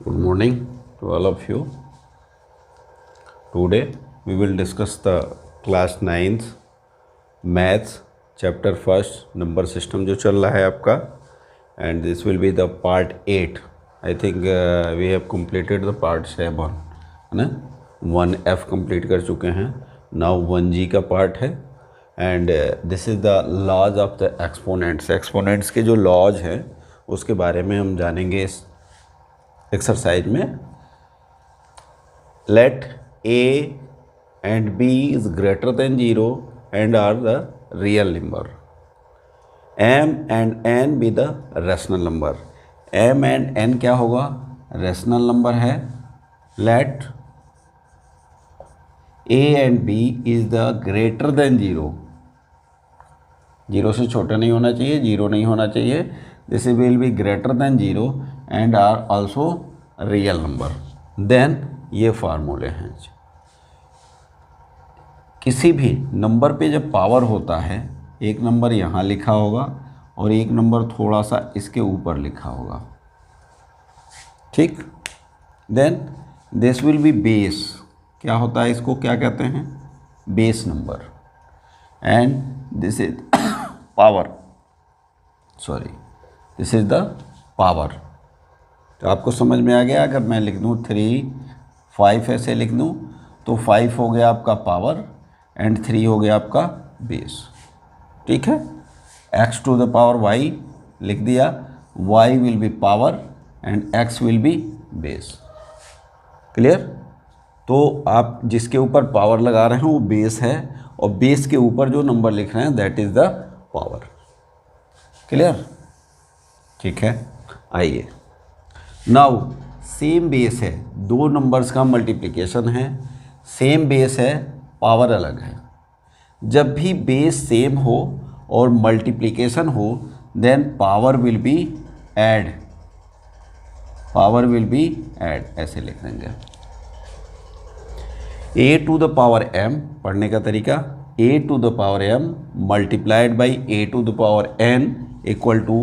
Good morning to all of you. Today we will discuss the class 9th maths chapter first number system जो चल रहा है आपका, and this will be the part 8. I think we have completed the part 7 है ना. 1F complete कर चुके हैं. Now 1G का part है and this is the laws of the exponents. Exponents के जो laws हैं उसके बारे में हम जानेंगे इस एक्सरसाइज में. Let a and b is greater than 0 and are the real number. m and n be the rational number. m and n क्या होगा? rational number है. let a and b is the greater than 0. 0 से छोटा नहीं होना चाहिए, 0 नहीं होना चाहिए. This will be greater than 0 and are also real number. Then ये फार्मूले हैं. किसी भी नंबर पे जब पावर होता है, एक नंबर यहाँ लिखा होगा और एक नंबर थोड़ा सा इसके ऊपर लिखा होगा, ठीक. Then this will be base. क्या होता है, इसको क्या कहते हैं? Base number. And this is power, sorry, this is the power. तो आपको समझ में आ गया. अगर मैं लिख दूँ 3, 5 ऐसे लिख दूँ तो 5 हो गया आपका पावर एंड 3 हो गया आपका बेस, ठीक है. x to the power y लिख दिया, y will be power and x will be base. Clear. तो आप जिसके ऊपर पावर लगा रहे हैं वो बेस है और बेस के ऊपर जो नंबर लिख रहे हैं that is the power. Clear, ठीक है. आइए, नाउ सेम बेस है, दो नंबर्स का मल्टीप्लिकेशन है, सेम बेस है, पावर अलग है. जब भी बेस सेम हो और मल्टीप्लिकेशन हो then power will be add. Power will be add, ऐसे लिख देंगे. a to the power m, पढ़ने का तरीका, a to the power m multiplied by a to the power n equal to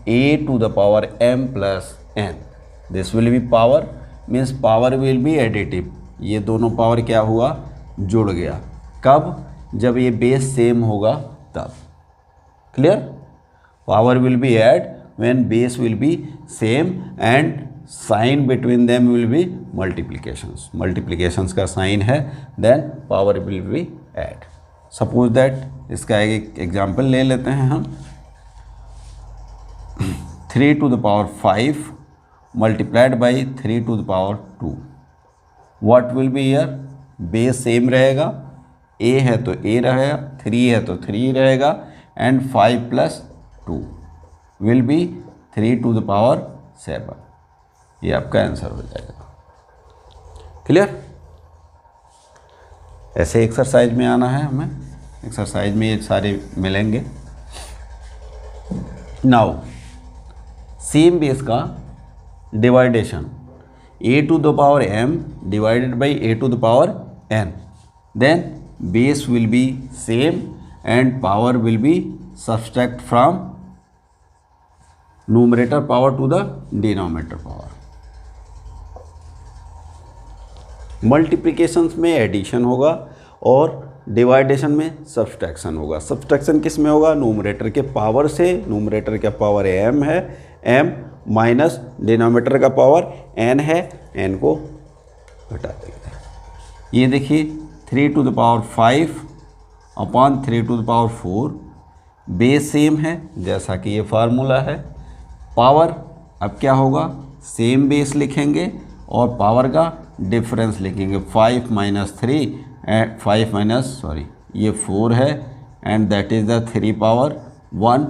a to the power m plus n. This will be power, means power will be additive. ये दोनों power क्या हुआ? जुड़ गया. कब? जब ये base same होगा तब. Clear. Power will be add when base will be same and sign between them will be multiplications. Multiplications का साइन है, then power will be add. Suppose that, इसका एक एग्जांपल ले लेते हैं हम. 3 to the power 5 multiplied by 3 to the power 2. What will be here? Base same रहेगा, a है तो a रहेगा, 3 है तो 3 रहेगा and 5 plus 2 will be 3 to the power 7. ये आपका आंसर हो जाएगा. क्लियर. ऐसे एक्सरसाइज में आना है हमें. एक्सरसाइज में ये सारे मिलेंगे. नाउ सेम बेस का division, a to the power m divided by a to the power n. Then base will be same and power will be subtract from numerator power to the denominator power. Multiplications में addition होगा और division में subtraction होगा. Subtraction किस में होगा? Numerator के power से. न्यूमरेटर का पावर m है, m माइनस डिनोमिनेटर का पावर n है, n को घटा देंगे. ये देखिए 3 to the power 5 upon 3 to the power 4. Base same है जैसा कि ये फार्मूला है. पावर अब क्या होगा? सेम बेस लिखेंगे और पावर का डिफरेंस लिखेंगे. 5 माइनस 3 एंड 5 माइनस सॉरी ये 4 है and that is the 3 power 1.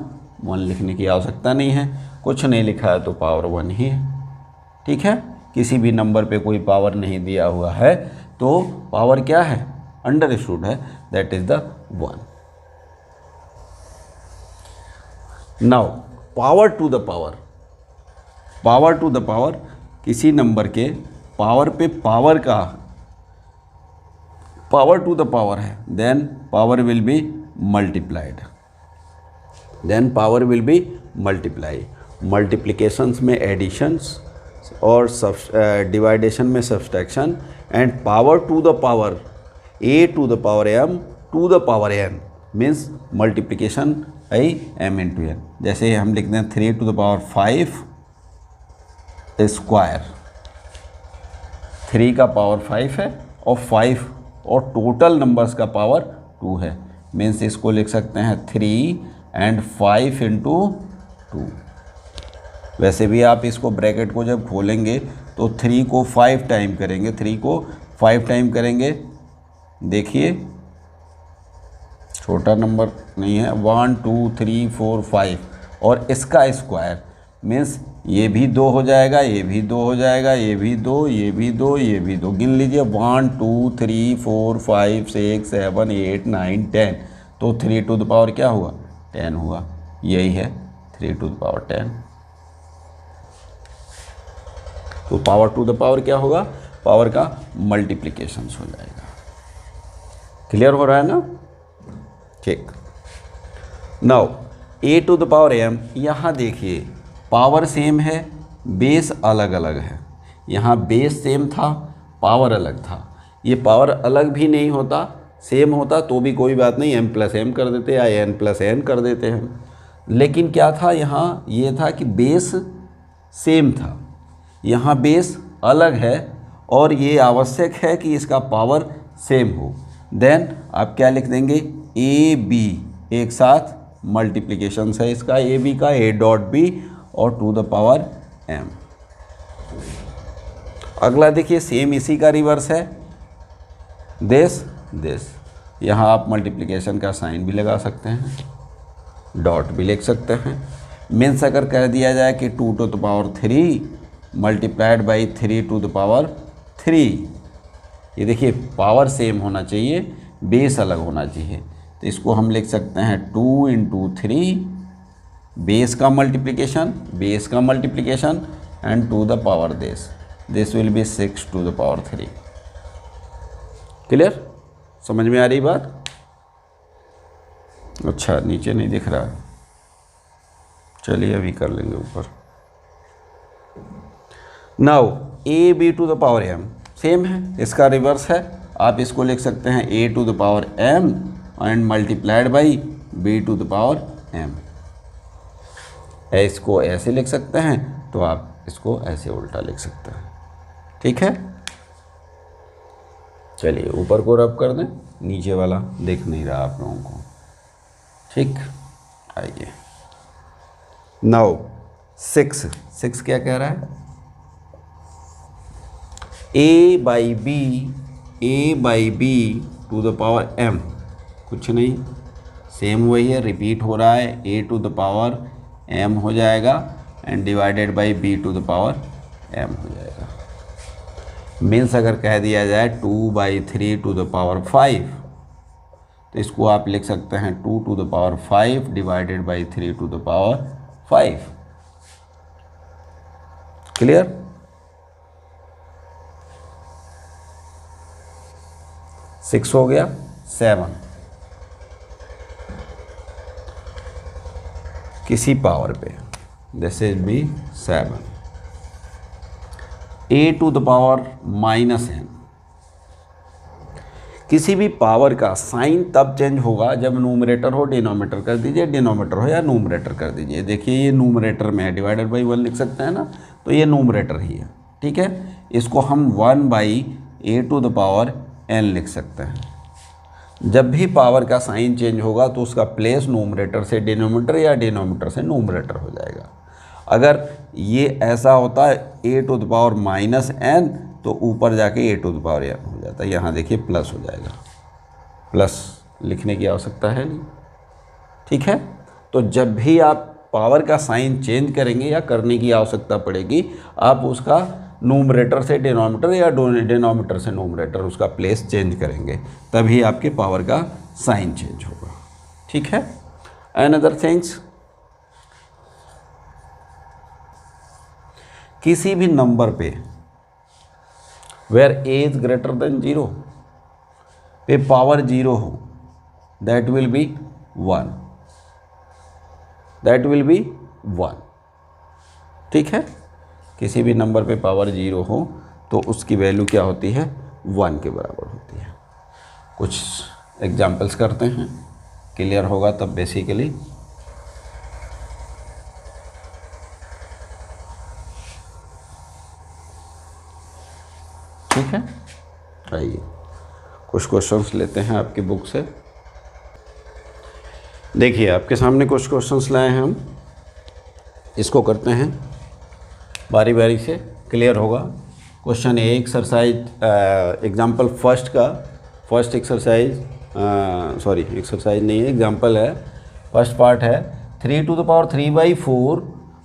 1 लिखने की आवश्यकता नहीं है, कुछ नहीं लिखा है तो पावर 1 ही है, ठीक है. किसी भी नंबर पे कोई पावर नहीं दिया हुआ है तो पावर क्या है? अंडरस्टूड है, that is the 1. Now power to the power. Power to the power, किसी नंबर के पावर पे पावर का पावर टू द पावर है, then power will be multiplied. Then power will be multiply. Multiplications में additions और division में subtraction, and power to the power a to the power m to the power n means multiplication I m into n। जैसे हम लिखते हैं 3 to the power 5 square, 3 का power 5 है और 5 और टोटल नंबर्स का पावर 2 है, मीन्स इसको लिख सकते हैं 3 एंड 5 इंटू 2। वैसे भी आप इसको ब्रैकेट को जब खोलेंगे तो 3 को 5 टाइम करेंगे, 3 को 5 टाइम करेंगे, देखिए छोटा नंबर नहीं है, 1 2 3 4 5 और इसका स्क्वायर मीन्स ये भी 2 हो जाएगा, ये भी 2 हो जाएगा, ये भी 2, ये भी 2, ये भी 2। गिन लीजिए 1 2 3 4 5 6 7 8 9 10, तो 3 टू द पावर क्या हुआ 10 हुआ, यही है 3 टू द पावर 10। तो पावर टू द पावर क्या होगा, पावर का मल्टीप्लिकेशन हो जाएगा। क्लियर हो रहा है ना? ठीक। Now a to the power m, यहाँ देखिए पावर सेम है, बेस अलग अलग है। यहाँ बेस सेम था, पावर अलग था। ये पावर अलग भी नहीं होता, सेम होता तो भी कोई बात नहीं, m प्लस m कर देते या n प्लस n कर देते हम। लेकिन क्या था यहाँ, ये था कि बेस सेम था, यहाँ बेस अलग है और ये आवश्यक है कि इसका पावर सेम हो। देन आप क्या लिख देंगे, ए बी एक साथ मल्टीप्लिकेशन है इसका, ए बी का, a डॉट बी और टू द पावर m। अगला देखिए सेम इसी का रिवर्स है, दिस। यहाँ आप मल्टीप्लिकेशन का साइन भी लगा सकते हैं, डॉट भी लिख सकते हैं। मीन्स अगर कह दिया जाए कि 2 to the power 3 multiplied by 3 to the power 3, ये देखिए पावर सेम होना चाहिए, बेस अलग होना चाहिए, तो इसको हम लिख सकते हैं 2 इंटू 3 बेस का multiplication and to the power this will be 6 to the power 3। Clear? समझ में आ रही बात? अच्छा नीचे नहीं दिख रहा, चलिए अभी कर लेंगे ऊपर। Now a b to the power m same है, इसका रिवर्स है, आप इसको लिख सकते हैं a to the power m and multiplied by b to the power m। इसको ऐसे लिख सकते हैं तो आप इसको ऐसे उल्टा लिख सकते हैं। ठीक है, चलिए ऊपर को रब कर दें, नीचे वाला दिख नहीं रहा आप लोगों को। ठीक, आइए नाउ 6 क्या कह रहा है, a by b to the power m, कुछ नहीं, सेम वही है, रिपीट हो रहा है, a to the power m हो जाएगा and divided by b to the power m हो जाएगा। मीन्स अगर कह दिया जाए 2/3 टू द पावर 5, तो इसको आप लिख सकते हैं 2 to the power 5 divided by 3 to the power 5। Clear? Six हो गया, 7 किसी पावर पे, this is b 7। a to the power -n, किसी भी पावर का साइन तब चेंज होगा जब नूमरेटर हो डिनोमिनेटर कर दीजिए, डिनोमिनेटर हो या नूमरेटर कर दीजिए। देखिए ये नूमरेटर में है, डिवाइडेड बाई 1 लिख सकते हैं ना, तो ये नूमरेटर ही है। ठीक है, इसको हम 1/a to the power n लिख सकते हैं। जब भी पावर का साइन चेंज होगा तो उसका प्लेस नूमरेटर से डिनोमिनेटर या डिनोमिनेटर से नूमरेटर हो जाएगा। अगर ये ऐसा होता है a to the power -n, तो ऊपर जाके a to the power n हो जाता है। यहाँ देखिए प्लस हो जाएगा, प्लस लिखने की आवश्यकता है नहीं। ठीक है, तो जब भी आप पावर का साइन चेंज करेंगे या करने की आवश्यकता पड़ेगी, आप उसका नूमरेटर से डिनोमिनेटर या डिनोमिनेटर से नूमरेटर उसका प्लेस चेंज करेंगे, तभी आपके पावर का साइन चेंज होगा। ठीक है, अनदर थिंग्स, किसी भी नंबर पे where a is greater than 0 पे पावर 0 हो, that will be 1, that will be 1। ठीक है, किसी भी नंबर पे पावर 0 हो तो उसकी वैल्यू क्या होती है, 1 के बराबर होती है। कुछ एग्जाम्पल्स करते हैं, क्लियर होगा तब बेसिकली। ठीक है, आइए कुछ क्वेश्चंस लेते हैं आपकी बुक से। देखिए आपके सामने कुछ क्वेश्चंस लाए हैं हम, इसको करते हैं बारी बारी से, क्लियर होगा। Question A exercise example first का, फर्स्ट एक्सरसाइज एक्सरसाइज नहीं है, एग्जाम्पल है, फर्स्ट पार्ट है 3 to the power 3/4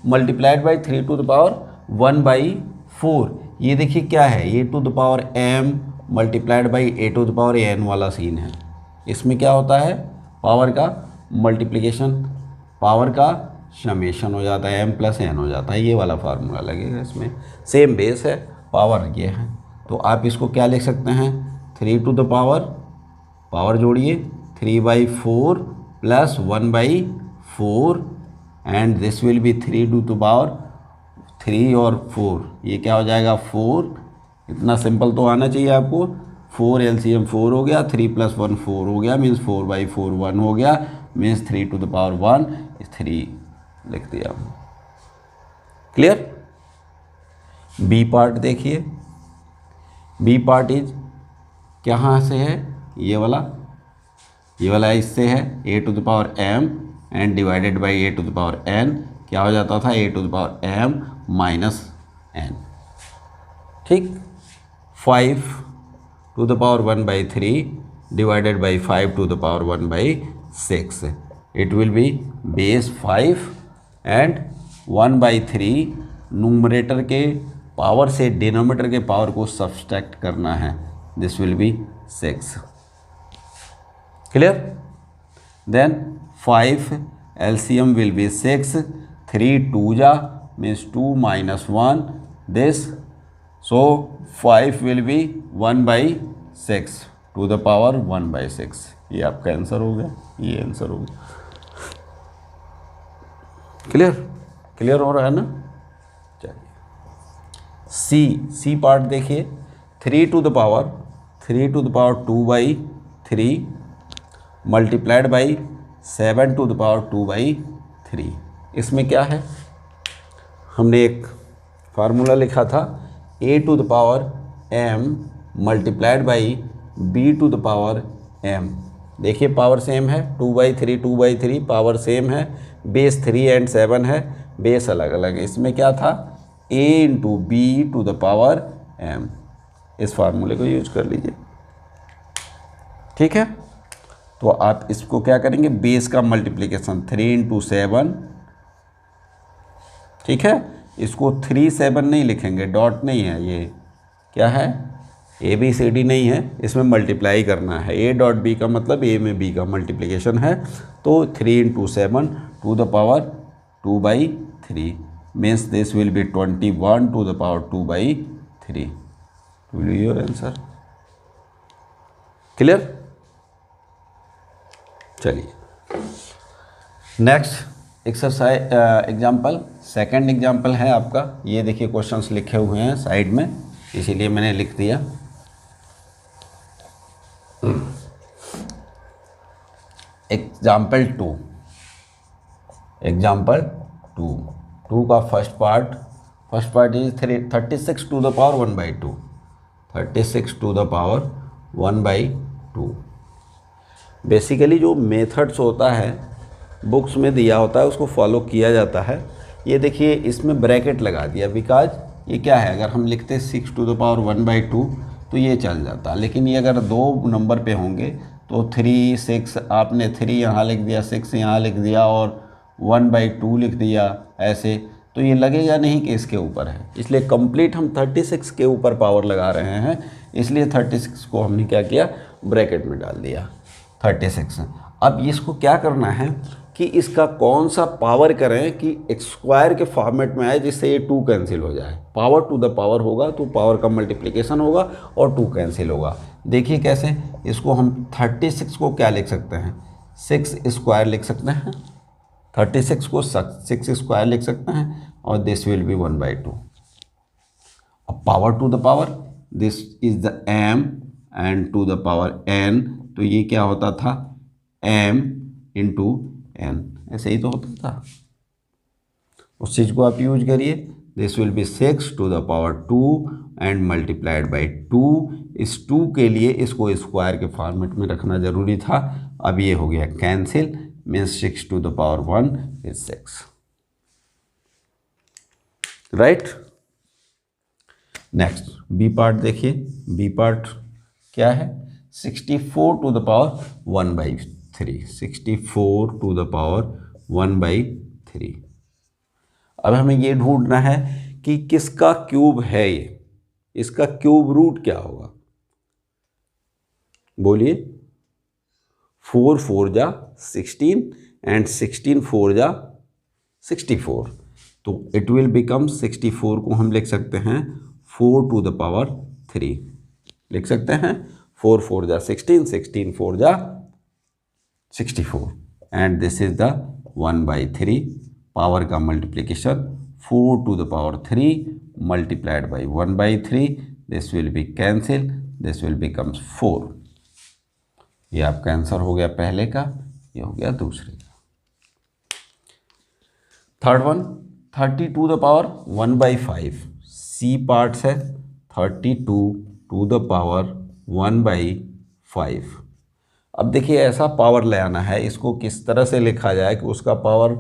multiplied by 3 to the power 1/4। ये देखिए क्या है, A to the power m multiplied by A to the power n वाला सीन है। इसमें क्या होता है, पावर का मल्टीप्लिकेशन, पावर का समेशन हो जाता है, m प्लस n हो जाता है, ये वाला फार्मूला लगेगा इसमें। सेम बेस है, पावर ये है, तो आप इसको क्या लिख सकते हैं, 3 टू द पावर जोड़िए 3/4 plus 1/4 and this will be 3 to the power 3 और 4, ये क्या हो जाएगा 4। इतना सिंपल तो आना चाहिए आपको। 4 LCM 4 हो गया, 3 + 1 4 हो गया, मीन्स 4/4 1 हो गया, मीन्स 3 टू द पावर 1 3 लिख दिया। क्लियर। बी पार्ट देखिए, बी पार्ट इज कहाँ से है, ये वाला इससे है, a to the power m and divided by a to the power n, क्या हो जाता था, a to the power m minus n। ठीक, 5 to the power 1/3 divided by 5 to the power 1/6, it will be base 5 and 1/3 numerator के power से denominator के power को subtract करना है, this will be 6। Clear. Then 5 LCM will be 6, 3 2 जा means 2 minus 1 this, so 5 will be 1/6 to the power 1/6। ये आपका answer हो गया, ये आंसर हो गया। क्लियर हो रहा है ना। चलिए सी पार्ट देखिए, 3 to the power 2/3 multiplied by 7 to the power 2/3। इसमें क्या है, हमने एक फार्मूला लिखा था, a to the power m multiplied by b to the power m। देखिए पावर सेम है, 2/3 पावर सेम है, बेस 3 एंड 7 है, बेस अलग अलग है। इसमें क्या था, a into b to the power m। इस फार्मूले को यूज कर लीजिए। ठीक है, तो आप इसको क्या करेंगे, बेस का मल्टीप्लिकेशन 3 × 7। ठीक है, इसको 3 7 नहीं लिखेंगे, डॉट नहीं है, ये क्या है, ABCD नहीं है, इसमें मल्टीप्लाई करना है। A डॉट B का मतलब A में B का मल्टीप्लिकेशन है, तो 3 × 7 to the power 2/3 means this will be 21 to the power 2/3। Will be your answer. Clear. चलिए next exercise example, second example है आपका। ये देखिए क्वेश्चंस लिखे हुए हैं साइड में, इसीलिए मैंने लिख दिया। एग्जाम्पल टू का first part is 36 to the power 1/2, 36 to the power 1/2। Basically जो मेथड्स होता है बुक्स में दिया होता है उसको फॉलो किया जाता है। ये देखिए इसमें ब्रैकेट लगा दिया, बिकॉज ये क्या है, अगर हम लिखते 6 टू द पावर 1/2 तो ये चल जाता, लेकिन ये अगर 2 नंबर पे होंगे तो 3 6, आपने 3 यहाँ लिख दिया, 6 यहाँ लिख दिया और 1/2 लिख दिया ऐसे, तो ये लगेगा नहीं कि इसके ऊपर है। इसलिए कंप्लीट हम 36 के ऊपर पावर लगा रहे हैं, इसलिए 36 को हमने क्या किया, ब्रैकेट में डाल दिया 36। अब इसको क्या करना है कि इसका कौन सा पावर करें कि स्क्वायर के फॉर्मेट में आए, जिससे ये 2 कैंसिल हो जाए। पावर टू द पावर होगा तो पावर का मल्टीप्लिकेशन होगा और 2 कैंसिल होगा। देखिए कैसे, इसको हम 36 को क्या लिख सकते हैं, 6 स्क्वायर लिख सकते हैं, 36 को 6 स्क्वायर लिख सकते हैं और this will be 1/2। Power to the power, this is the m and to the power n, तो ये क्या होता था m इंटू n, ऐसे ही तो होता था। उस चीज़ को आप यूज करिए। This will be 6 to the power 2 and multiplied by 2। इस 2 के लिए इसको स्क्वायर के फॉर्मेट में रखना जरूरी था। अब ये हो गया cancel, means 6 to the power 1 is 6, right. Next b part देखिए। बी पार्ट क्या है, 64 to the power 1/3, 64 to the power 1/3। अब हमें ये ढूंढना है कि किसका क्यूब है ये, इसका क्यूब रूट क्या होगा, बोलिए। 4 4 जा 16 एंड 16 4 जा 64, तो इट विल बिकम 64 को हम लिख सकते हैं 4 टू द पावर 3, लिख सकते हैं 4 4 जा 16, 16 4 जा 64 and this is the 1/3। Power का multiplication 4 to the power 3 multiplied by 1/3, this will be cancel, this will becomes 4। ये आपका आंसर हो गया पहले का, ये हो गया दूसरे का। Third one 30 to the power 1/5, c parts है 32 टू द पावर 1/5। अब देखिए ऐसा पावर ले आना है, इसको किस तरह से लिखा जाए कि उसका पावर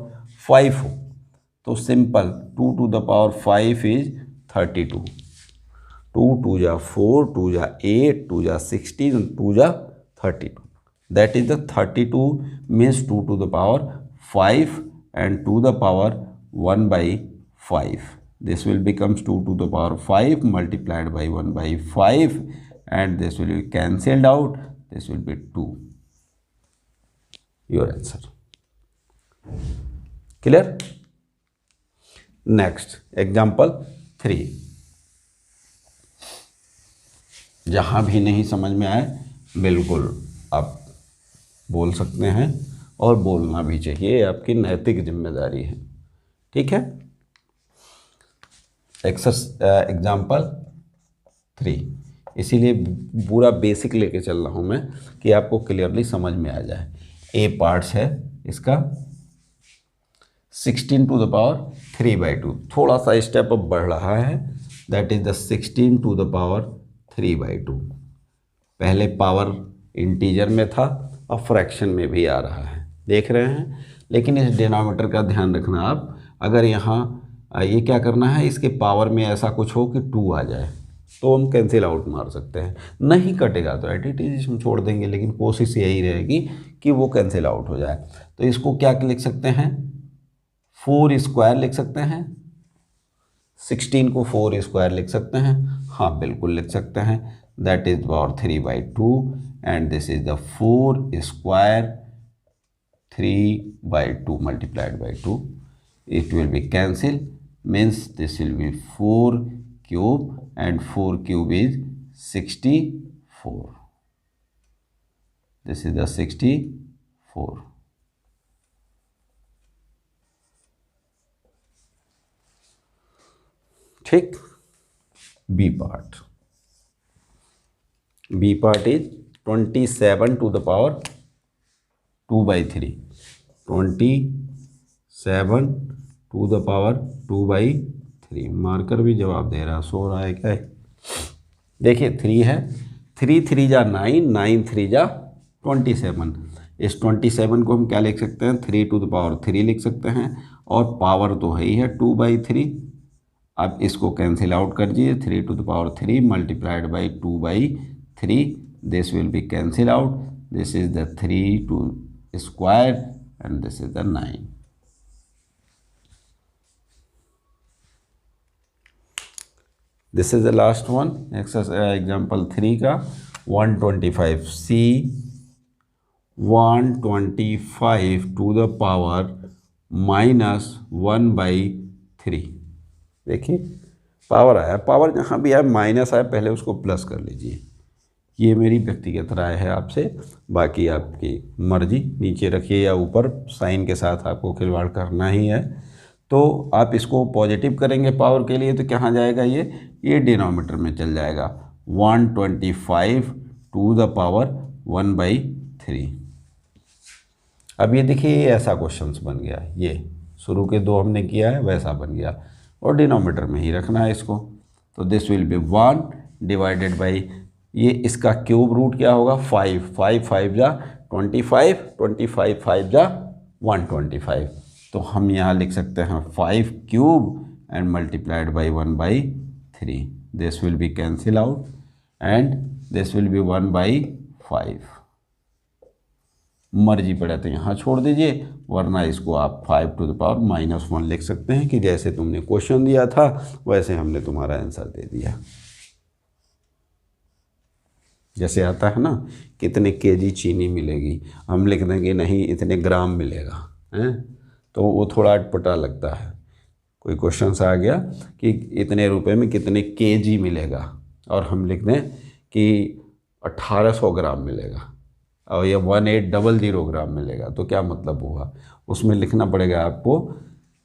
5 हो, तो simple 2 to the power 5 is 32, 2 2 जा 4, 2 जा 8, 2 जा 16, 2 जा 32, that is the 32 means 2 to the power 5 and to the power 1/5. This will becomes 2 to the power 5 multiplied by 1/5 and this will be cancelled out, this will be 2. Your answer. Clear? Next example 3। जहाँ भी नहीं समझ में आए बिल्कुल आप बोल सकते हैं और बोलना भी चाहिए, आपकी नैतिक जिम्मेदारी है, ठीक है। एग्जाम्पल 3, इसीलिए पूरा बेसिक लेके चल रहा हूँ मैं कि आपको क्लियरली समझ में आ जाए। ए पार्ट्स है इसका 16 टू द पावर 3/2, थोड़ा सा स्टेप अप बढ़ रहा है, that is the 16 to the power 3/2। पहले पावर इंटीजर में था, अब फ्रैक्शन में भी आ रहा है, देख रहे हैं। लेकिन इस डिनोमिनेटर का ध्यान रखना आप, अगर यहाँ ये क्या करना है, इसके पावर में ऐसा कुछ हो कि 2 आ जाए तो हम कैंसिल आउट मार सकते हैं, नहीं कटेगा तो एट इट इज हम छोड़ देंगे, लेकिन कोशिश यही रहेगी कि वो कैंसिल आउट हो जाए। तो इसको क्या लिख सकते हैं, 4 स्क्वायर लिख सकते हैं, 16 को 4 स्क्वायर लिख सकते हैं, हाँ बिल्कुल लिख सकते हैं, that is power 3/2 and this is the 4 square 3/2 multiplied by 2, it will be cancelled, means this will be 4 cube and 4 cube is 64, this is the 64। ठीक। B part is 27 to the power 2/3, 27 to the power 2/3। Marker भी जवाब दे रहा, सो रहा है क्या है? देखिए 3 है, 3 3 जा 9, 9 3 जा 27। इस 27 को हम क्या लिख सकते हैं, 3 टू द पावर 3 लिख सकते हैं, और पावर तो है ही है 2/3। अब इसको कैंसिल आउट कर दीजिए, 3 to the power 3 multiplied by 2/3, this will be cancel out, this is the 3 to square and this is the 9। this is the last one, example 3 का 125c 125 to the power -1/3। देखिए power आया, power जहाँ भी आया minus आया पहले उसको plus कर लीजिए। ये मेरी व्यक्तिगत राय है आपसे, बाकी आपकी मर्जी, नीचे रखिए या ऊपर, साइन के साथ आपको खिलवाड़ करना ही है। तो आप इसको पॉजिटिव करेंगे पावर के लिए तो कहाँ जाएगा, ये डिनोमीटर में चल जाएगा। 125 टू द पावर 1/3। अब ये देखिए ये ऐसा क्वेश्चन बन गया, ये शुरू के दो हमने किया है वैसा बन गया और डिनोमीटर में ही रखना है इसको। तो this will be 1 divided by ये इसका क्यूब रूट क्या होगा 5, 5 5 जा 25, 25 5 जा 125। तो हम यहाँ लिख सकते हैं 5 cube and multiplied by 1/3। This will be cancel out and this will B 1/5। मर्जी पड़े तो यहाँ छोड़ दीजिए, वरना इसको आप 5 टू द पावर -1 लिख सकते हैं कि जैसे तुमने क्वेश्चन दिया था वैसे हमने तुम्हारा आंसर दे दिया। जैसे आता है ना कितने केजी चीनी मिलेगी, हम लिख देंगे नहीं इतने ग्राम मिलेगा, हैं तो वो थोड़ा अटपटा लगता है। कोई क्वेश्चन आ गया कि इतने रुपए में कितने केजी मिलेगा और हम लिख दें कि 1800 ग्राम मिलेगा और ये 1800 ग्राम मिलेगा, तो क्या मतलब हुआ, उसमें लिखना पड़ेगा आपको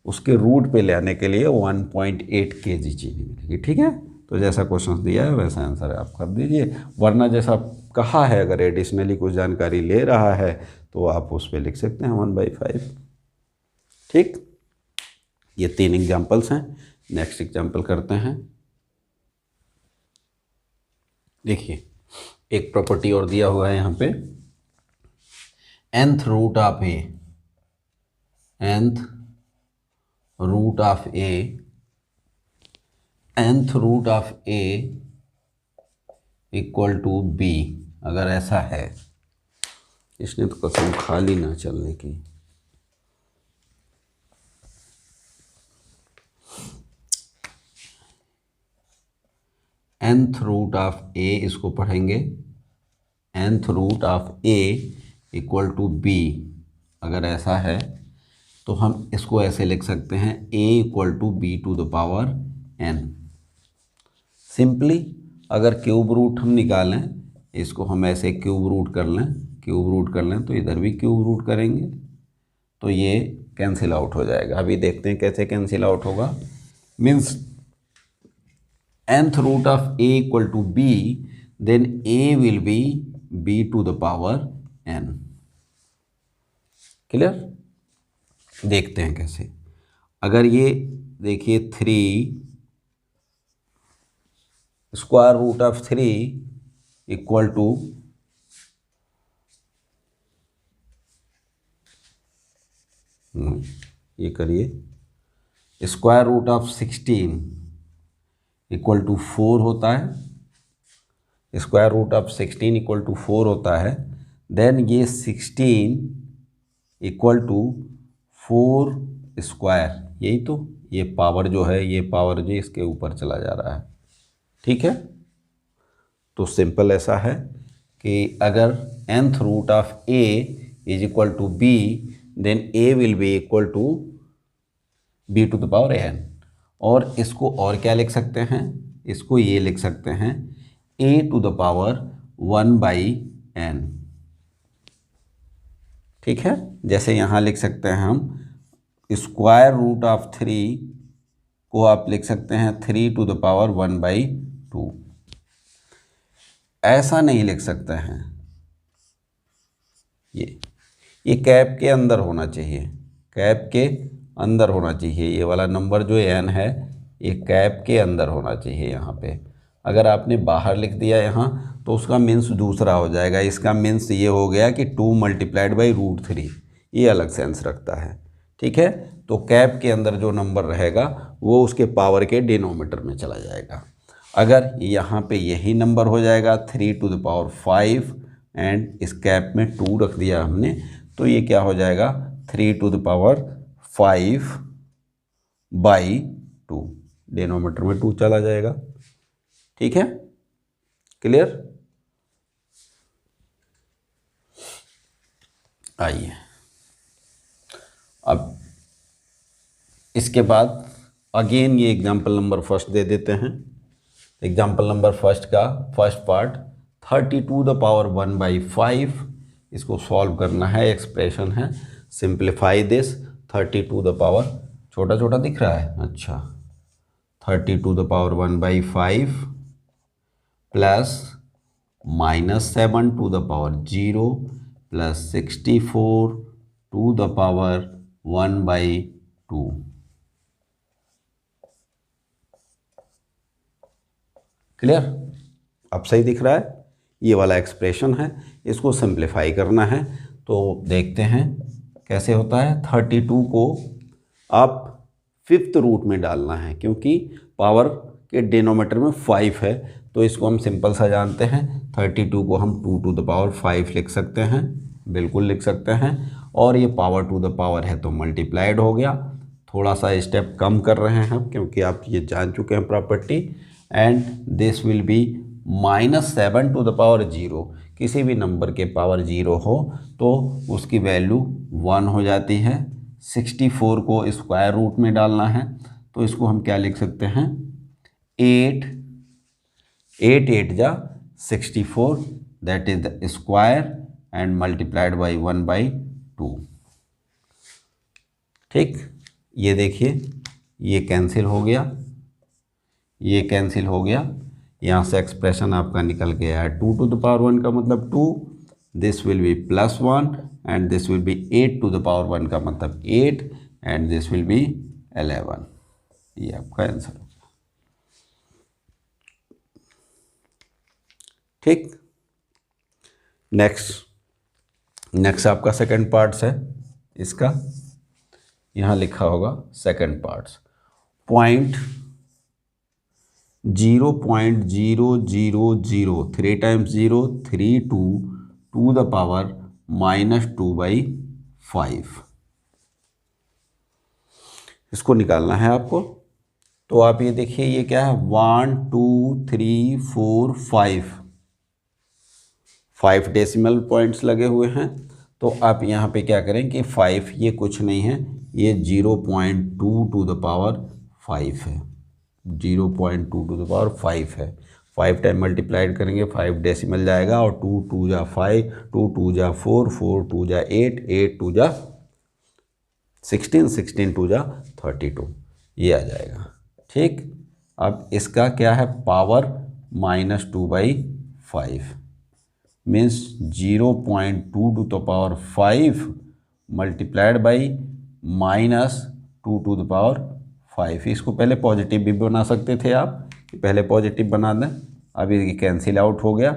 उसके रूट पे ले आने के लिए 1.8 केजी चीनी मिलेगी। ठीक है, तो जैसा क्वेश्चन दिया है वैसा आंसर आप कर दीजिए, वरना जैसा कहा है अगर एडिशनली कुछ जानकारी ले रहा है तो आप उस पर लिख सकते हैं 1/5। ठीक, ये 3 एग्जाम्पल्स हैं। नेक्स्ट एग्जाम्पल करते हैं। देखिए एक प्रॉपर्टी और दिया हुआ है यहाँ पे, nth root of a, nth root of a, nth root of a equal to b। अगर ऐसा है, इसने तो कसम खाली ना चलने की। nth रूट ऑफ a इसको पढ़ेंगे nth root of a equal to b। अगर ऐसा है तो हम इसको ऐसे लिख सकते हैं a equal to b to the power n। Simply अगर क्यूब रूट हम निकालें, इसको हम ऐसे क्यूब रूट कर लें तो इधर भी क्यूब रूट करेंगे तो ये कैंसिल आउट हो जाएगा। अभी देखते हैं कैसे कैंसिल आउट होगा। Means nth root of a equal to b, then a will be b to the power n। Clear? देखते हैं कैसे। अगर ये देखिए 3 square root of 3 equal to ये करिए square root of 16 equal to 4 होता है। Square root of 16 equal to 4 होता है। देन ये 16 इक्वल टू 4 स्क्वायर, यही तो ये पावर जो है, ये पावर जो इसके ऊपर चला जा रहा है। ठीक है, तो सिंपल ऐसा है कि अगर nth root of a is equal to b, then a will be equal to b to the power n। और इसको और क्या लिख सकते हैं, इसको ये लिख सकते हैं a to the power 1/n। ठीक है, जैसे यहाँ लिख सकते हैं हम स्क्वायर रूट ऑफ 3 को आप लिख सकते हैं 3 टू द पावर 1/2। ऐसा नहीं लिख सकते हैं, ये कैप के अंदर होना चाहिए, कैप के अंदर होना चाहिए। ये वाला नंबर जो n है ये कैप के अंदर होना चाहिए यहाँ पे। अगर आपने बाहर लिख दिया यहाँ तो उसका मीन्स दूसरा हो जाएगा। इसका मीन्स ये हो गया कि 2 मल्टीप्लाइड बाई √3, ये अलग सेंस रखता है। ठीक है, तो कैप के अंदर जो नंबर रहेगा वो उसके पावर के डिनोमीटर में चला जाएगा। अगर यहाँ पे यही नंबर हो जाएगा 3 टू द पावर 5 एंड इस कैप में 2 रख दिया हमने, तो ये क्या हो जाएगा 3 टू द पावर 5/2, डिनोमीटर में 2 चला जाएगा। ठीक है, क्लियर? आइए अब इसके बाद अगेन ये एग्जाम्पल नंबर फर्स्ट दे देते हैं। एग्जाम्पल नंबर फर्स्ट का first part 30 to the power 1/5, इसको सॉल्व करना है। एक्सप्रेशन है simplify this 30 to the power छोटा छोटा दिख रहा है, अच्छा 30⁻⁵ प्लस -7⁻0 प्लस 64⁻1/2। क्लियर? अब सही दिख रहा है? ये वाला एक्सप्रेशन है, इसको सिंप्लीफाई करना है तो देखते हैं कैसे होता है। 32 को आप 5th रूट में डालना है, क्योंकि पावर के डिनोमीटर में 5 है, तो इसको हम सिंपल सा जानते हैं। 32 को हम 2⁵ लिख सकते हैं, बिल्कुल लिख सकते हैं। और ये पावर टू द पावर है तो मल्टीप्लाइड हो गया। थोड़ा सा स्टेप कम कर रहे हैं हम, क्योंकि आप ये जान चुके हैं property. And this will B -7⁻0। किसी भी नंबर के पावर 0 हो तो उसकी वैल्यू 1 हो जाती है। 64 को स्क्वायर रूट में डालना है, तो इसको हम क्या लिख सकते हैं, 8 8 जा 64, that is the square and multiplied by 1/2। ठीक, ये देखिए ये कैंसिल हो गया, ये कैंसिल हो गया, यहाँ से एक्सप्रेशन आपका निकल गया है 2⁻1 का मतलब 2, this will be +1 and this will B 8⁻1 का मतलब 8 एंड दिस विल बी 11। ये आपका आंसर हो गया। ठीक, नेक्स्ट आपका सेकंड पार्ट्स है इसका, यहाँ लिखा होगा सेकंड पार्ट्स। 0.0003 टाइम्स 0 3×2⁻⁻2/5 इसको निकालना है आपको। तो आप ये देखिए ये क्या है, 1 2 3 4 5 डेसिमल पॉइंट्स लगे हुए हैं। तो आप यहाँ पे क्या करें कि 5 ये कुछ नहीं है, ये 0.2⁵ है, 0.2⁵ है। 5 टाइम मल्टीप्लाइड करेंगे 5 डेसिमल जाएगा, और 2 2 जा 5, 2 2 जा 4, 4 2 जा 8, 8 2 जा 16, 16 2 जा 32, ये आ जाएगा। ठीक, अब इसका क्या है, पावर -2/5 मीन्स 0.2⁵ मल्टीप्लाइड बाई -2⁵। इसको पहले पॉजिटिव भी बना सकते थे आप, पहले पॉजिटिव बना दें, अब ये कैंसिल आउट हो गया।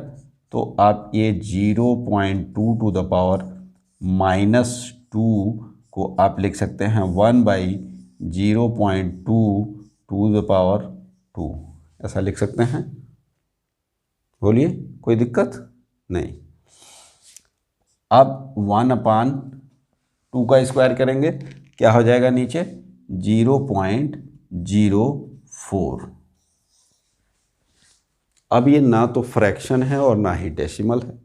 तो आप ये 0.2⁻2 को आप लिख सकते हैं 1/0.2⁵, ऐसा लिख सकते हैं। बोलिए, कोई दिक्कत नहीं। अब 1/2 का स्क्वायर करेंगे, क्या हो जाएगा नीचे, 0.04। अब ये ना तो फ्रैक्शन है और ना ही डेसिमल है,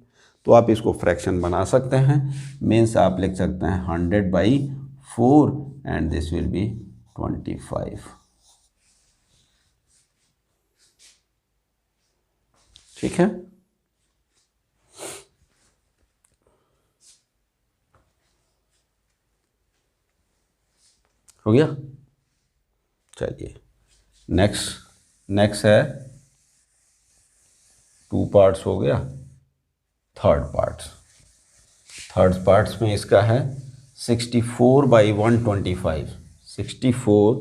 तो आप इसको फ्रैक्शन बना सकते हैं। मीन्स आप लिख सकते हैं 100/4 एंड दिस विल बी 25। ठीक है, हो गया। चलिए नेक्स्ट है 2 पार्ट्स हो गया। थर्ड पार्ट्स में इसका है 64/125। 64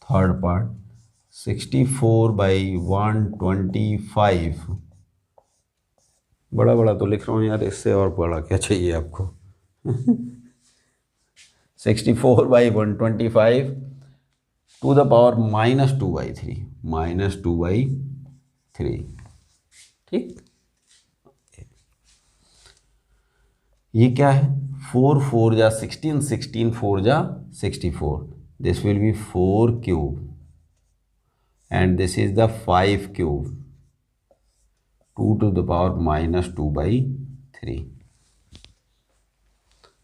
थर्ड पार्ट 64/125। बड़ा बड़ा तो लिख रहा हूँ यार, इससे और बड़ा क्या चाहिए आपको। 64/125 टू द पावर -2/3 ठीक, ये क्या है, 4 4 जा 16, 16 4 जा 64, this will be 4 cube and this is the 5 cube, 2 to the power -2/3।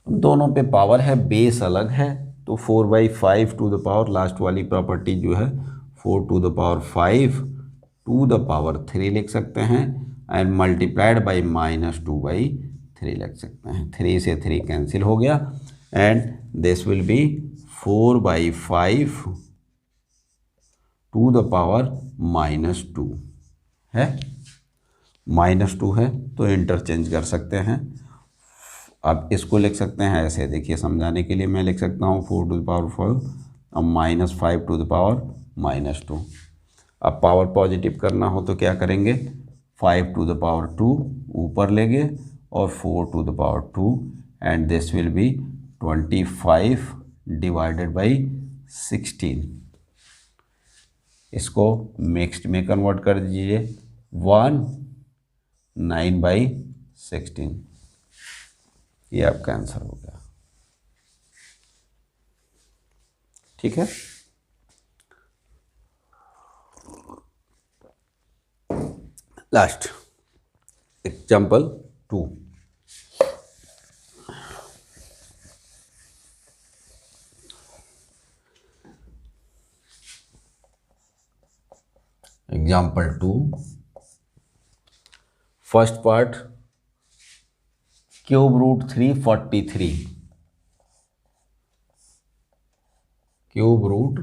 दोनों पे पावर है, बेस अलग है, तो 4/5 टू द पावर, लास्ट वाली प्रॉपर्टी जो है 4 to the power 5 to the power 3 लिख सकते हैं, एंड मल्टीप्लाइड बाई -2/3 लिख सकते हैं। 3 से 3 कैंसिल हो गया, and this will be 4/5 to the power -2 है, -2 है तो इंटरचेंज कर सकते हैं। अब इसको लिख सकते हैं ऐसे, देखिए समझाने के लिए मैं लिख सकता हूँ 4 to the power 4 और -5 to the power -2। अब पावर पॉजिटिव करना हो तो क्या करेंगे, 5 to the power 2 ऊपर लेंगे और 4 to the power 2 and this will B 25 divided by 16। इसको मिक्स्ड में कन्वर्ट कर दीजिए, 9/16, ये आपका आंसर हो गया। ठीक है, last example 2। Example 2, first part cube root 343, cube root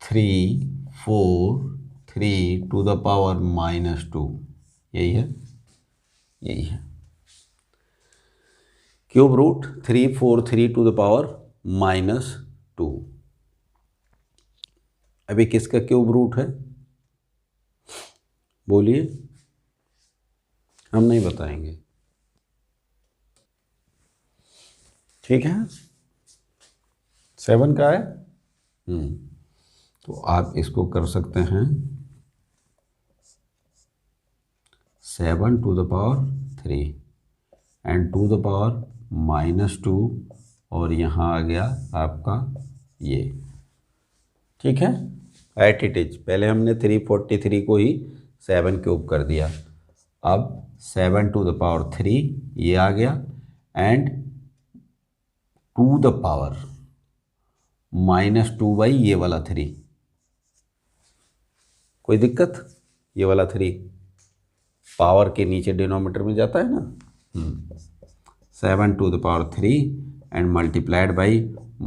343 to the power -2, यही है, यही है। Cube root 343 to the power -2, अभी किसका क्यूब रूट है बोलिए, हम नहीं बताएंगे। ठीक है, 7 का है। तो आप इसको कर सकते हैं 7 to the power 3 and to the power -2 और यहाँ आ गया आपका ये। ठीक है, एट इट इज, पहले हमने 343 को ही 7 क्यूब कर दिया, अब 7 to the power 3 ये आ गया एंड टू द पावर -2 ये वाला 3, कोई दिक्कत, ये वाला 3 पावर के नीचे डिनोमीटर में जाता है ना। 7 to the power 3 and multiplied by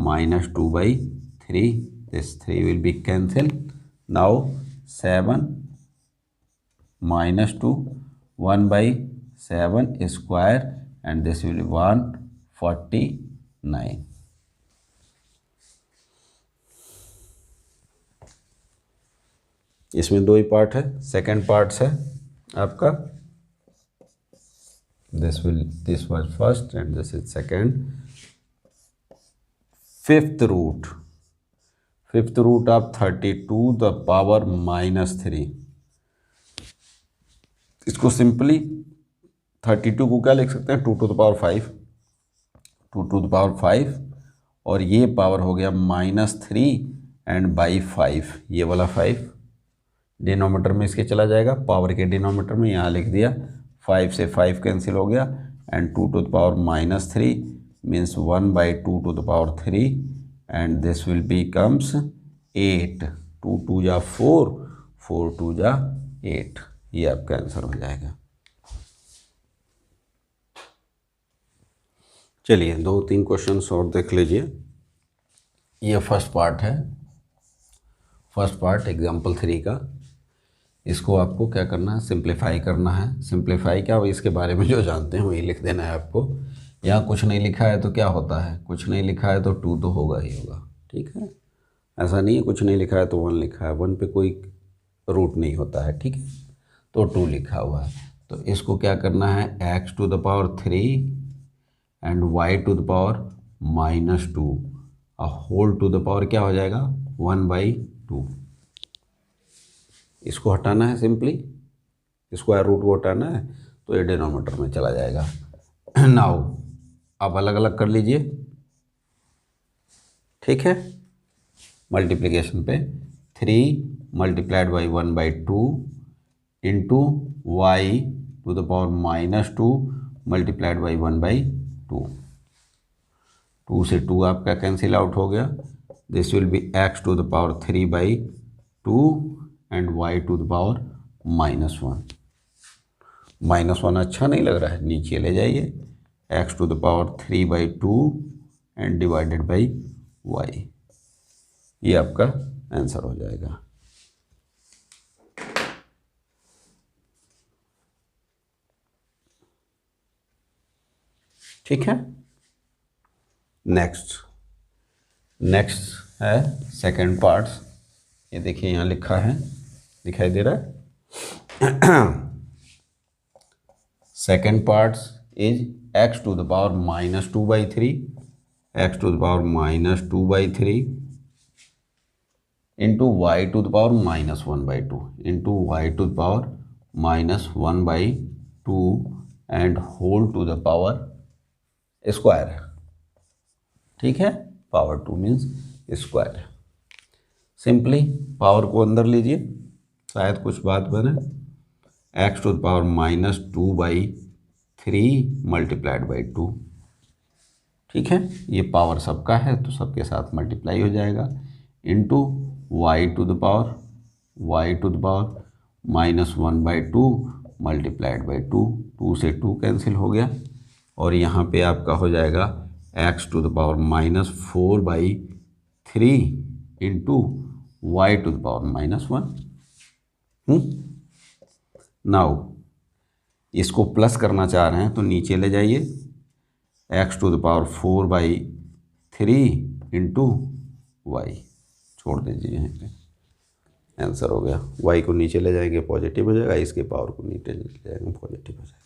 -2/3, this 3 will be cancelled। now 7 -2 1/7 square and this will be 149। इसमें 2 ही पार्ट है, सेकंड पार्ट है आपका, this was first and this is second। Fifth root आप 32 द पावर -3, इसको सिंपली 32 को क्या लिख सकते हैं, 2 to the power 5, 2 to the power 5 और ये पावर हो गया -3 एंड बाई 5, ये वाला 5 डिनोमीटर में इसके चला जाएगा, पावर के डिनोमीटर में यहाँ लिख दिया, 5 से 5 कैंसिल हो गया and 2 to the power -3 means 1/2 to the power 3 and this will becomes 8, 2 2 जा 4, 4 2 जा 8, ये आपका आंसर हो जाएगा। चलिए 2-3 क्वेश्चन और देख लीजिए। ये फर्स्ट पार्ट है, फर्स्ट पार्ट एग्जाम्पल 3 का। इसको आपको क्या करना है, सिंप्लीफाई करना है। सिंप्लीफाई क्या, इसके बारे में जो जानते हैं वही लिख देना है आपको। यहाँ कुछ नहीं लिखा है तो क्या होता है, कुछ नहीं लिखा है तो 2 तो होगा ही होगा। ठीक है, ऐसा नहीं है कुछ नहीं लिखा है तो 1 लिखा है, 1 पे कोई रूट नहीं होता है। ठीक है, तो 2 लिखा हुआ है, तो इसको क्या करना है, x to the power 3 and y to the power -2 whole to the power क्या हो जाएगा, 1/2। इसको हटाना है सिंपली, स्क्वायर रूट को हटाना है तो ये डिनोमीटर में चला जाएगा। नाउ अब अलग अलग कर लीजिए। ठीक है, मल्टीप्लिकेशन पे 3 multiplied by 1/2 into y to the power -2 multiplied by 1/2। 2 से 2 आपका कैंसिल आउट हो गया, this will be x to the power 3/2 and y to the power -1। -1 अच्छा नहीं लग रहा है, नीचे ले जाइए, x to the power 3/2 and divided by y। ये आपका आंसर हो जाएगा। ठीक है। नेक्स्ट है सेकंड पार्ट्स। ये देखिए यहाँ लिखा है, दिखाई दे रहा है। Second parts is x to the power -2/3, x to the power -2/3 into y to the power -1/2 into y to the power -1/2 and whole to the power square. ठीक है, power 2 means square. Simply power को अंदर लीजिए, शायद कुछ बात बने। x to the power -2/3 multiplied by 2। ठीक है, ये पावर सबका है तो सबके साथ मल्टीप्लाई हो जाएगा, into y to the power -1/2 multiplied by 2। 2 से 2 कैंसिल हो गया और यहाँ पे आपका हो जाएगा x to the power -4/3 into y to the power -1। Now इसको प्लस करना चाह रहे हैं तो नीचे ले जाइए, x to the power 4/3 into y छोड़ दीजिए, यहाँ पे आंसर हो गया। y को नीचे ले जाएंगे पॉजिटिव हो जाएगा, इसके पावर को नीचे ले जाएंगे पॉजिटिव हो जाएगा।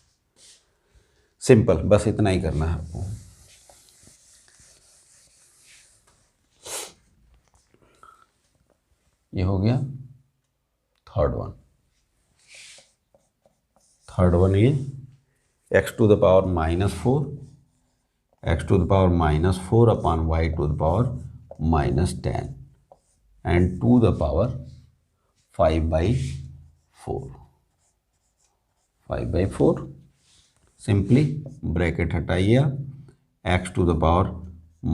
सिंपल, बस इतना ही करना है आपको। ये हो गया थर्ड वन ये x to the power -4 upon y to the power -10 and to the power 5/4। Simply bracket हटाइए, x to the power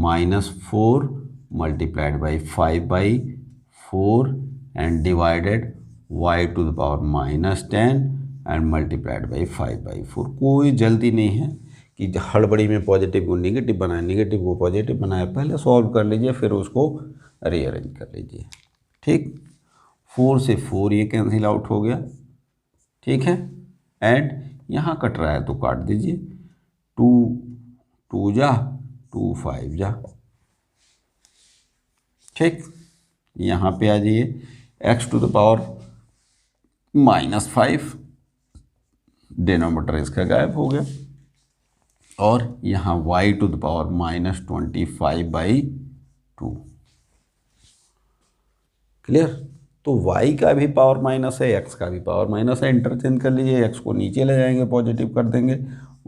-4 multiplied by 5/4 and divided y to the power -10 and multiplied by 5/4। कोई जल्दी नहीं है कि हड़बड़ी में positive को negative बनाए, निगेटिव को पॉजिटिव बनाए। पहले सॉल्व कर लीजिए, फिर उसको रीअरेंज कर लीजिए। ठीक, 4 से 4 ये कैंसिल आउट हो गया। ठीक है, एंड यहाँ कट रहा है तो काट दीजिए, 2 जा 2 5 जा। ठीक, यहाँ पे आ जाइए, x to the power -5 denominator इसका गायब हो गया और यहाँ y to the power -25/2। Clear? तो y का भी पावर माइनस है, x का भी पावर माइनस है। इंटरचेंज कर लीजिए, x को नीचे ले जाएंगे पॉजिटिव कर देंगे,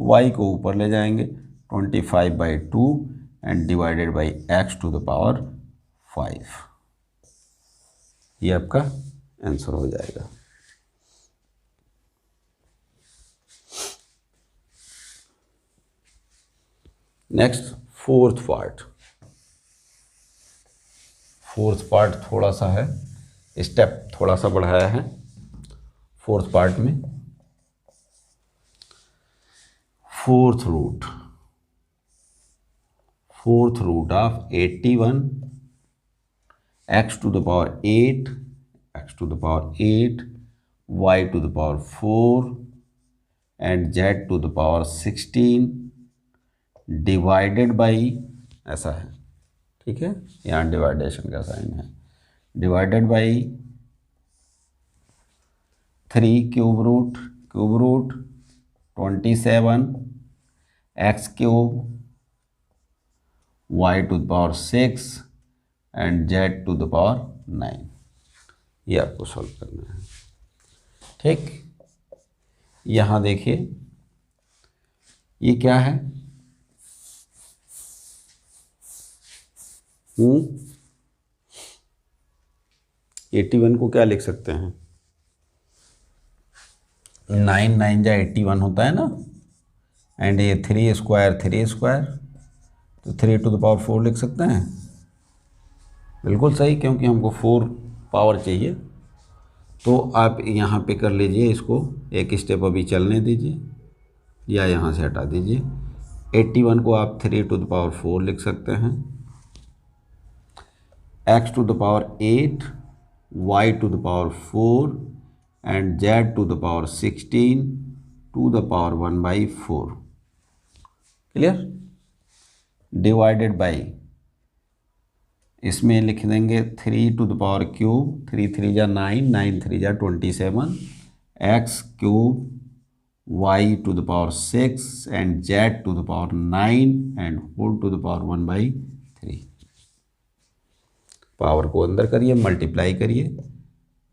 y को ऊपर ले जाएंगे 25/2 and divided by x to the power 5। ये आपका आंसर हो जाएगा। नेक्स्ट फोर्थ पार्ट थोड़ा सा है, स्टेप थोड़ा सा बढ़ाया है फोर्थ पार्ट में। Fourth root of 81 x to the power 8 y to the power 4 and z to the power 16 divided by, ऐसा है। ठीक है, यहाँ डिवाइडेशन का साइन है, divided by 3 cube root 27 x cube y to the power 6 and z to the power 9। ये आपको solve करना है। ठीक, यहाँ देखिए ये क्या है, 81 को क्या लिख सकते हैं, 9 9 जा 81 होता है ना, एंड ये 3 स्क्वायर तो 3 टू द पावर 4 लिख सकते हैं। बिल्कुल सही, क्योंकि हमको 4 पावर चाहिए। तो आप यहाँ पे कर लीजिए, इसको एक स्टेप अभी चलने दीजिए या यहाँ से हटा दीजिए। 81 को आप 3 टू द पावर 4 लिख सकते हैं, x to the power 8, y to the power 4 and z to the power 16 to the power 1/4। Clear? Divided by, इसमें लिख देंगे 3 टू द पावर क्यूब, 3 3 जा 9, 9 3 जा 27, x cube, y to the power 6 and z to the power 9 and whole to the power 1/3। Power को अंदर करिए, multiply करिए,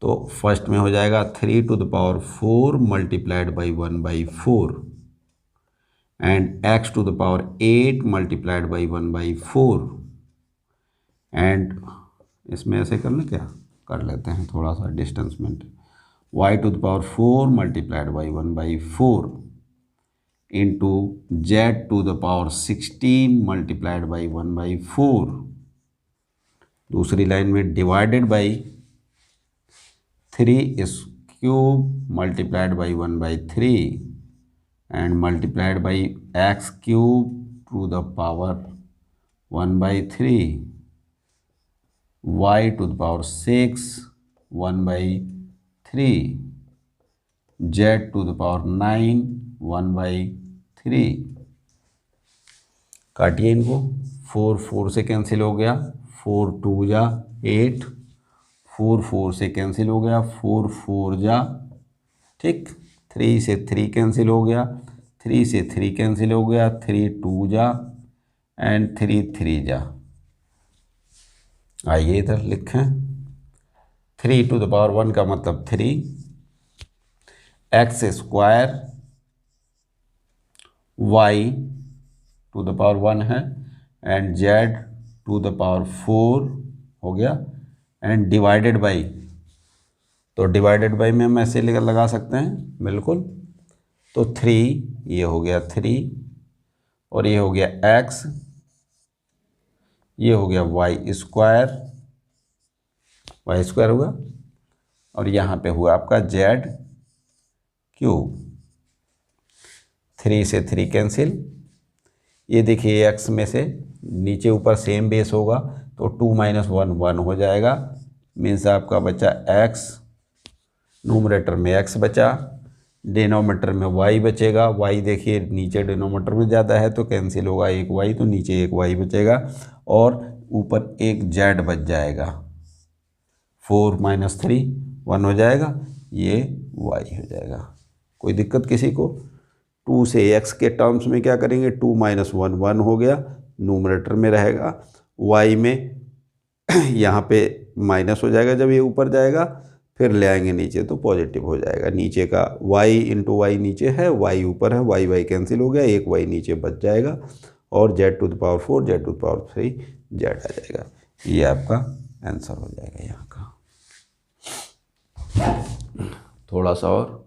तो फर्स्ट में हो जाएगा 3 to the power 4 multiplied by 1/4 and x to the power 8 multiplied by 1/4 and इसमें ऐसे करना, क्या कर लेते हैं थोड़ा सा distance maintain, y to the power 4 multiplied by 1/4 into z to the power 16 multiplied by 1/4। दूसरी लाइन में डिवाइडेड बाई 3 इस cube multiplied by 1/3 and multiplied by x cube to the power 1/3, y to the power 6 1/3, z to the power 9 1/3। काटिए इनको, 4 4 से cancel हो गया, 4 2 जा 8, 4 4 से कैंसिल हो गया, 4 4 जा, ठीक, 3 से 3 कैंसिल हो गया, 3 से 3 कैंसिल हो गया, 3 2 जा एंड 3 3 जा। आइए इधर लिखें, 3 टू द पावर 1 का मतलब 3, x square, y to the power 1 है and z to the power 4 हो गया एंड डिवाइडेड बाई, तो डिवाइडेड बाई में हम ऐसे लगा सकते हैं बिल्कुल, तो 3 ये हो गया 3 और ये हो गया x, ये हो गया y स्क्वायर होगा और यहाँ पे हुआ आपका z क्यूब, 3 से 3 कैंसिल, ये देखिए x में से नीचे ऊपर सेम बेस होगा तो 2 - 1 1 हो जाएगा, मीन्स आपका बचा x, नूमरेटर में x बचा, डिनोमीटर में y बचेगा, y देखिए नीचे डिनोमीटर में ज़्यादा है तो कैंसिल होगा, एक y तो नीचे एक y बचेगा और ऊपर एक z बच जाएगा, 4 - 3 1 हो जाएगा, ये y हो जाएगा। कोई दिक्कत किसी को? 2 से x के टर्म्स में क्या करेंगे, 2 - 1 1 हो गया, नूमरेटर में रहेगा, y में यहाँ पे माइनस हो जाएगा जब ये ऊपर जाएगा, फिर ले आएंगे नीचे तो पॉजिटिव हो जाएगा, नीचे का y इंटू वाई नीचे है, y ऊपर है, y कैंसिल हो गया, एक y नीचे बच जाएगा और z to the power 4 z to the power 3 z आ जाएगा। ये आपका आंसर हो जाएगा यहाँ का। थोड़ा सा और